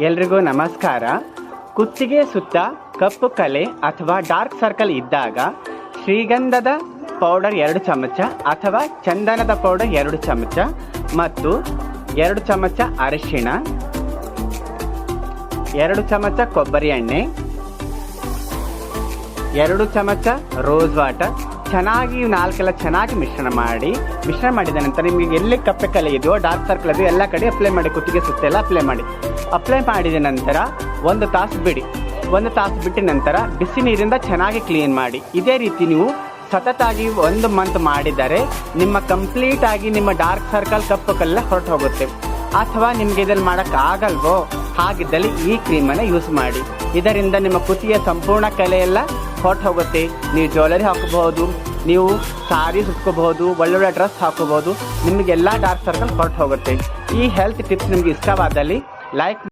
ಎಲ್ರಿಗೂ ನಮಸ್ಕಾರ. ಕುತ್ತಿಗೆ ಸುತ್ತ ಕಪ್ಪು ಕಲೆ ಅಥವಾ ಡಾರ್ಕ್ ಸರ್ಕಲ್ ಇದ್ದಾಗ ಶ್ರೀಗಂಧದ ಪೌಡರ್ 2 ಚಮಚ ಅಥವಾ ಚಂದನದ ಪೌಡರ್ 2 ಚಮಚ ಮತ್ತು 2 ಚಮಚ ಅರಿಶಿಣ, 2 ಚಮಚ ಕೊಬ್ಬರಿ ಎಣ್ಣೆ, 2 ಚಮಚ ರೋಸ್ ವಾಟರ್ ಚೆನ್ನಾಗಿ 4 ಚೆನ್ನಾಗಿ ಮಿಶ್ರಣ ಮಾಡಿದ ನಂತರ ನಿಮಗೆ ಎಲ್ಲಿ ಕಪ್ಪೆ ಕಲೆ ಇದೆಯೋ ಡಾರ್ಕ್ ಸರ್ಕಲ್ ಇದೆಯೋ ಎಲ್ಲ ಕಡೆ ಅಪ್ಲೈ ಮಾಡಿ. ಕುತ್ತಿಗೆ ಸುತ್ತೆಲ್ಲ ಅಪ್ಲೈ ಮಾಡಿದ ನಂತರ 1 ತಾಸು ಬಿಡಿ. 1 ತಾಸು ಬಿಟ್ಟ ನಂತರ ಬಿಸಿ ನೀರಿಂದ ಚೆನ್ನಾಗಿ ಕ್ಲೀನ್ ಮಾಡಿ. ಇದೇ ರೀತಿ ನೀವು ಸತತಾಗಿ 1 ಮಂತ್ ಮಾಡಿದರೆ ನಿಮ್ಮ ಕಂಪ್ಲೀಟ್ ಆಗಿ ನಿಮ್ಮ ಡಾರ್ಕ್ ಸರ್ಕಲ್ ಕಪ್ಪು ಕಲ್ಲ ಹೊರಟು ಹೋಗುತ್ತೆ. ಅಥವಾ ನಿಮಗೆ ಇದನ್ನು ಮಾಡೋಕ್ಕಾಗಲ್ವೋ ಹಾಗಿದ್ದಲ್ಲಿ ಈ ಕ್ರೀಮನ್ನು ಯೂಸ್ ಮಾಡಿ. ಇದರಿಂದ ನಿಮ್ಮ ಕುತ್ತಿಗೆಯ ಸಂಪೂರ್ಣ ಕಲೆ ಎಲ್ಲ ಹೊರಟು ಹೋಗುತ್ತೆ. ನೀವು ಜ್ಯುವೆಲರಿ ಹಾಕೋಬಹುದು, ನೀವು ಸಾರಿ ಸುತ್ಕೋಬಹುದು, ಒಳ್ಳೊಳ್ಳೆ ಡ್ರೆಸ್ ಹಾಕೋಬಹುದು. ನಿಮಗೆಲ್ಲ ಡಾರ್ಕ್ ಸರ್ಕಲ್ ಹೊರಟು ಹೋಗುತ್ತೆ. ಈ ಹೆಲ್ತ್ ಟಿಪ್ಸ್ ನಿಮಗೆ ಇಷ್ಟವಾದಲ್ಲಿ ಲೈಕ್